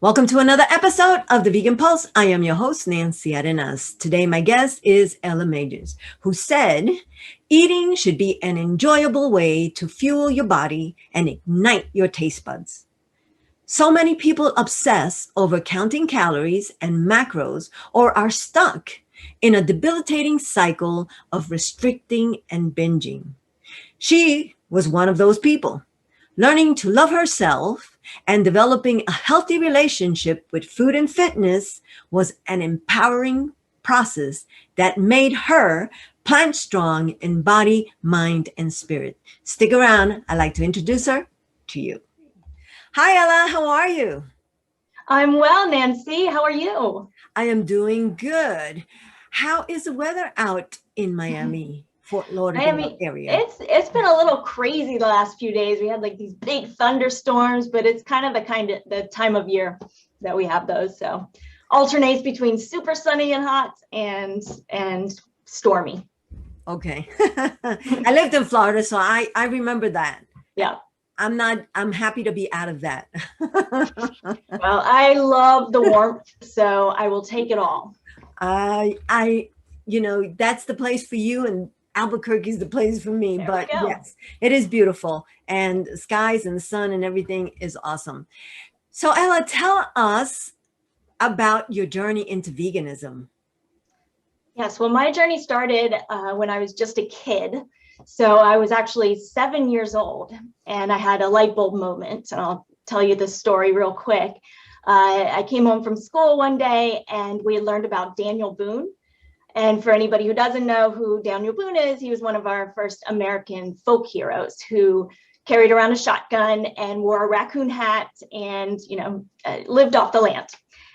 Welcome to another episode of the Vegan Pulse. I am your host, Nancy Arenas. Today, my guest is Ella Majors, who said, eating should be an enjoyable way to fuel your body and ignite your taste buds. So many people obsess over counting calories and macros or are stuck in a debilitating cycle of restricting and binging. She was one of those people. Learning to love herself and developing a healthy relationship with food and fitness was an empowering process that made her plant strong in body, mind, and spirit. Stick around. I'd like to introduce her to you. Hi, Ella. How are you? I'm well, Nancy. How are you? I am doing good. How is the weather out in Miami, Fort Lauderdale Miami, area? it's been a little crazy the last few days. We had like these big thunderstorms, but it's kind of the time of year that we have those. So alternates between super sunny and hot and stormy. Okay. I lived in Florida, so I remember that. Yeah. I'm happy to be out of that. Well, I love the warmth, so I will take it all. That's the place for you, and Albuquerque is the place for me. There But we go. yes, it is beautiful, and the skies and the sun and everything is awesome. So Ella, tell us about your journey into veganism. Yes, well, my journey started when I was just a kid. So I was actually 7 years old and I had a light bulb moment. And I'll tell you this story real quick. I came home from school one day and we had learned about Daniel Boone. And for anybody who doesn't know who Daniel Boone is, he was one of our first American folk heroes who carried around a shotgun and wore a raccoon hat and, lived off the land.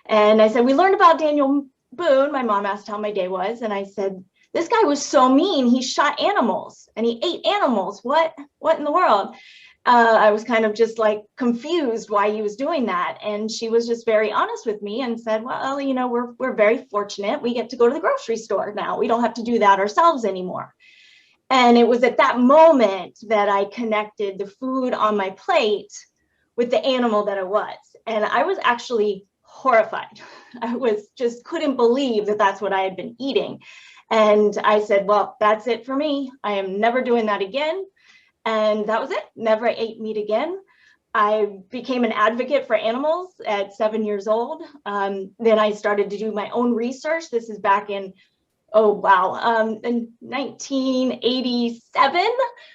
And I said, we learned about Daniel Boone. My mom asked how my day was. And I said, this guy was so mean. He shot animals and he ate animals. What in the world? I was kind of just like confused why he was doing that. And she was just very honest with me and said, well, we're very fortunate. We get to go to the grocery store now. We don't have to do that ourselves anymore. And it was at that moment that I connected the food on my plate with the animal that I was. And I was actually horrified. I was just couldn't believe that that's what I had been eating. And I said, well, that's it for me. I am never doing that again. And that was it. Never ate meat again. I became an advocate for animals at 7 years old. Then I started to do my own research. This is back in, in 1987.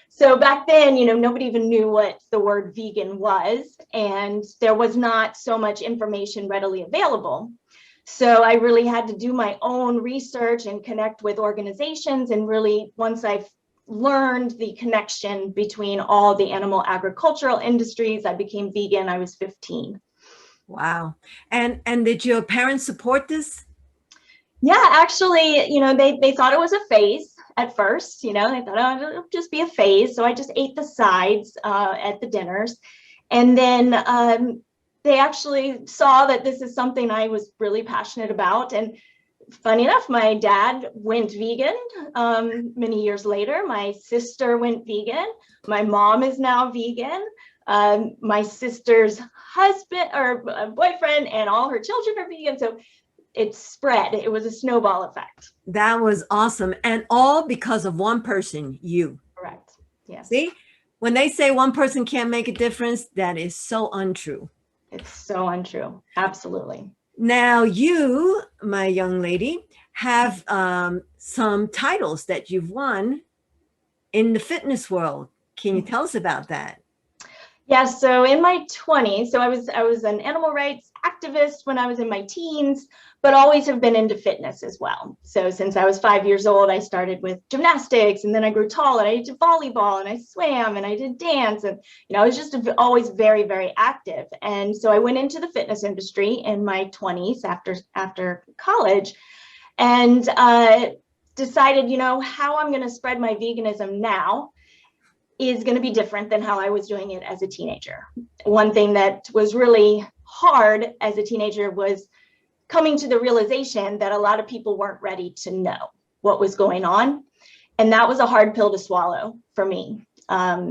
So back then, nobody even knew what the word vegan was, and there was not so much information readily available. So I really had to do my own research and connect with organizations. And really, once I learned the connection between all the animal agricultural industries, I became vegan. I was 15. Wow. And did your parents support this? Yeah, actually, they thought it was a phase at first. They thought, oh, it'll just be a phase. So I just ate the sides at the dinners. And then they actually saw that this is something I was really passionate about. And funny enough, my dad went vegan many years later. My sister went vegan. My mom is now vegan. My sister's husband or boyfriend and all her children are vegan. So it spread. It was a snowball effect. That was awesome. And all because of one person, you. Correct. Yes. See, when they say one person can't make a difference, that is so untrue. It's so untrue. Absolutely. Now, you, my young lady, have some titles that you've won in the fitness world. Can you tell us about that? Yes. So in my 20s, so I was an animal rights activist when I was in my teens, but always have been into fitness as well. So since I was 5 years old, I started with gymnastics, and then I grew tall and I did volleyball and I swam and I did dance, and I was just always very, very active. And so I went into the fitness industry in my 20s after college, and decided, how I'm going to spread my veganism now is going to be different than how I was doing it as a teenager. One thing that was really hard as a teenager was coming to the realization that a lot of people weren't ready to know what was going on. And that was a hard pill to swallow for me. I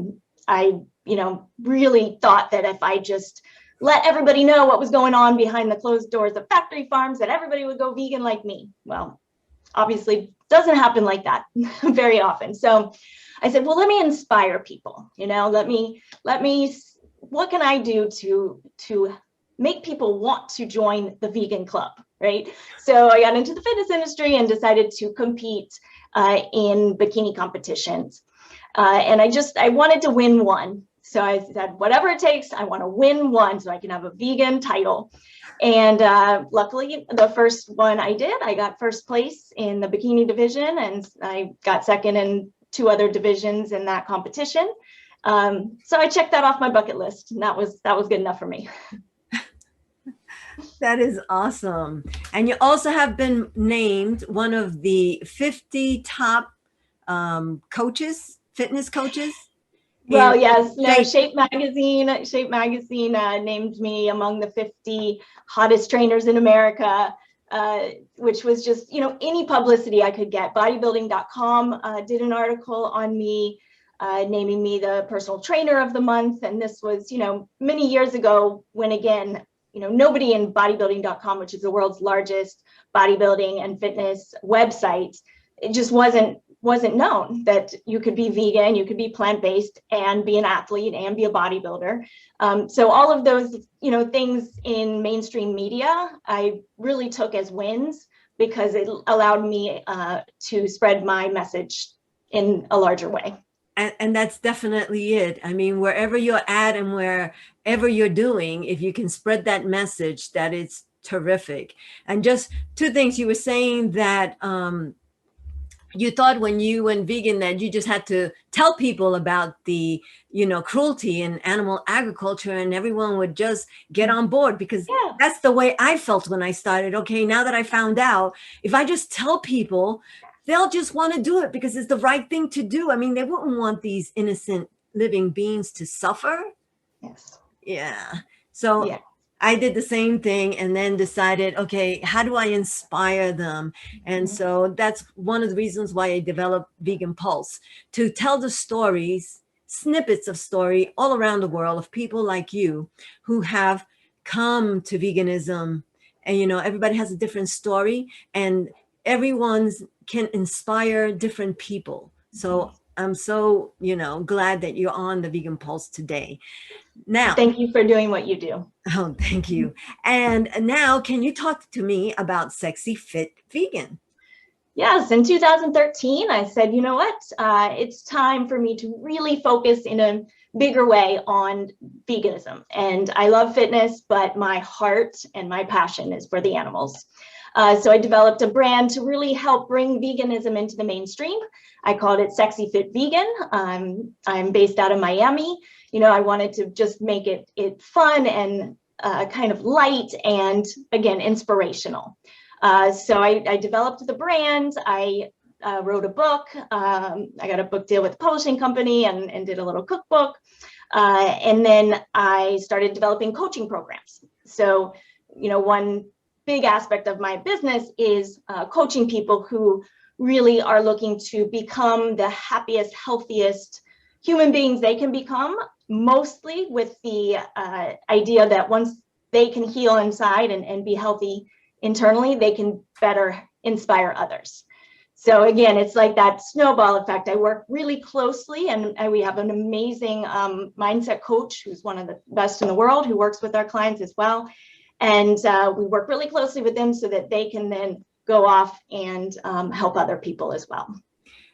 really thought that if I just let everybody know what was going on behind the closed doors of factory farms, that everybody would go vegan like me. Well, obviously doesn't happen like that very often. So I said, well, let me inspire people, let me, what can I do to make people want to join the vegan club, right? So I got into the fitness industry and decided to compete in bikini competitions. And I wanted to win one. So I said, whatever it takes, I want to win one so I can have a vegan title. And luckily, the first one I did, I got first place in the bikini division, and I got second in 2 other divisions in that competition. So I checked that off my bucket list, and that was good enough for me. That is awesome. And you also have been named one of the 50 top coaches, fitness coaches. Well, yes, no, Shape Magazine named me among the 50 hottest trainers in America, which was just, any publicity I could get. Bodybuilding.com did an article on me, naming me the personal trainer of the month. And this was, many years ago when, again, nobody in bodybuilding.com, which is the world's largest bodybuilding and fitness website, it just wasn't known that you could be vegan, you could be plant-based and be an athlete and be a bodybuilder. So all of those, things in mainstream media, I really took as wins because it allowed me to spread my message in a larger way. And that's definitely it. I mean, wherever you're at and wherever you're doing, if you can spread that message, that it's terrific. And just 2 things you were saying that, you thought when you went vegan that you just had to tell people about the, cruelty in animal agriculture and everyone would just get on board, because that's the way I felt when I started. Okay, now that I found out, if I just tell people, they'll just want to do it because it's the right thing to do. I mean, they wouldn't want these innocent living beings to suffer. Yes. Yeah. So I did the same thing and then decided, okay, how do I inspire them? And so that's one of the reasons why I developed Vegan Pulse, to tell the stories, snippets of story all around the world of people like you who have come to veganism. And, everybody has a different story and everyone's can inspire different people. So I'm so, glad that you're on the Vegan Pulse today. Now, thank you for doing what you do. Oh, thank you. And now, can you talk to me about Sexy Fit Vegan? Yes, in 2013, I said, you know what? It's time for me to really focus in a bigger way on veganism. And I love fitness, but my heart and my passion is for the animals. So I developed a brand to really help bring veganism into the mainstream. I called it Sexy Fit Vegan. I'm based out of Miami. I wanted to just make it fun and kind of light and, again, inspirational. So I developed the brand. I wrote a book. I got a book deal with a publishing company and did a little cookbook. And then I started developing coaching programs. So, one big aspect of my business is coaching people who really are looking to become the happiest, healthiest human beings they can become, mostly with the idea that once they can heal inside and be healthy internally, they can better inspire others. So again, it's like that snowball effect. I work really closely and we have an amazing mindset coach who's one of the best in the world, who works with our clients as well. And we work really closely with them so that they can then go off and help other people as well.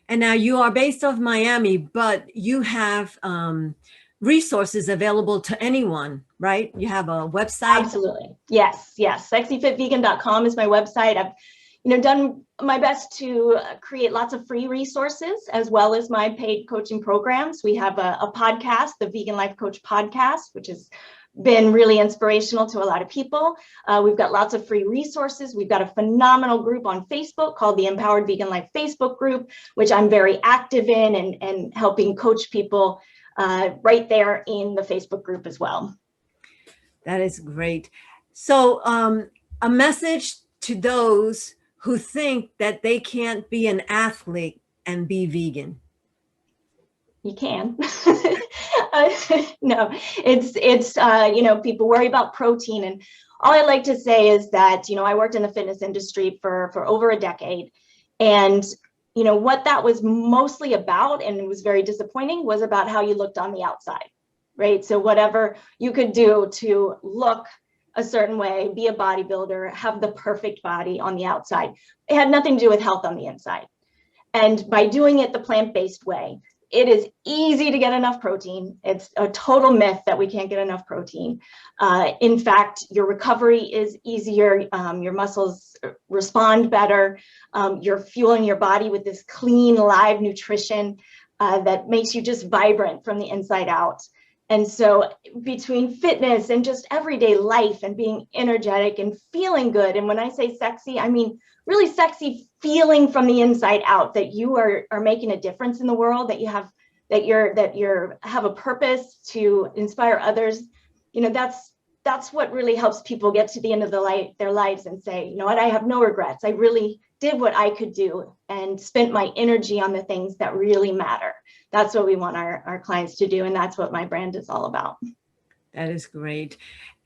And now you are based off Miami, but you have resources available to anyone, right? You have a website? Absolutely. Yes. Sexyfitvegan.com is my website. I've done my best to create lots of free resources as well as my paid coaching programs. We have a podcast, the Vegan Life Coach podcast, which has been really inspirational to a lot of people. We've got lots of free resources. We've got a phenomenal group on Facebook called the Empowered Vegan Life Facebook group, which I'm very active in and helping coach people right there in the Facebook group as well. That is great. So a message to those who think that they can't be an athlete and be vegan. You can. No, it's people worry about protein, and all I like to say is that I worked in the fitness industry for over a decade, and what that was mostly about, and it was very disappointing, was about how you looked on the outside, right? So whatever you could do to look a certain way, be a bodybuilder, have the perfect body on the outside, it had nothing to do with health on the inside. And by doing it the plant-based way, it is easy to get enough protein. It's a total myth that we can't get enough protein. In fact, your recovery is easier. Your muscles respond better. You're fueling your body with this clean, live nutrition that makes you just vibrant from the inside out. And so between fitness and just everyday life and being energetic and feeling good, and when I say sexy, I mean really sexy feeling from the inside out, that you are making a difference in the world, that you have have a purpose to inspire others. That's what really helps people get to the end of their lives and say, you know what, I have no regrets. I really did what I could do and spent my energy on the things that really matter. That's what we want our clients to do. And that's what my brand is all about. That is great.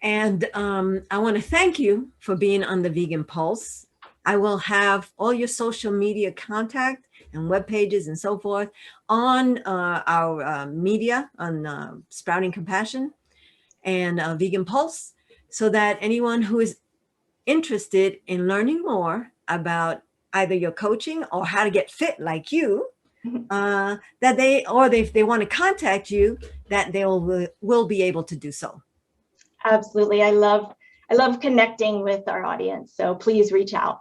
And I want to thank you for being on the Vegan Pulse. I will have all your social media contact and web pages and so forth on our media on Sprouting Compassion and Vegan Pulse, so that anyone who is interested in learning more about either your coaching or how to get fit like you, if they want to contact you, that they will be able to do so. Absolutely. I love connecting with our audience. So please reach out.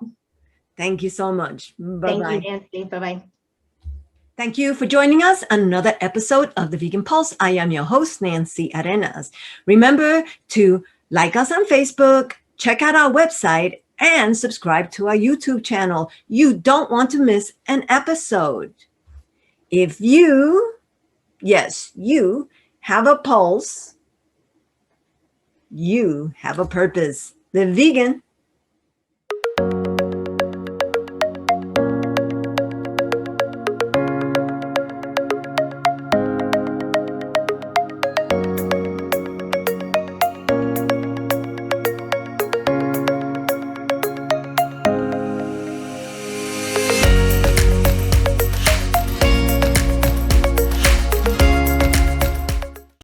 Thank you so much. Bye-bye. Thank you, Nancy. Bye-bye. Thank you for joining us on another episode of the Vegan Pulse. I am your host, Nancy Arenas. Remember to like us on Facebook, check out our website, and subscribe to our YouTube channel. You don't want to miss an episode. If you have a pulse, you have a purpose. Live vegan.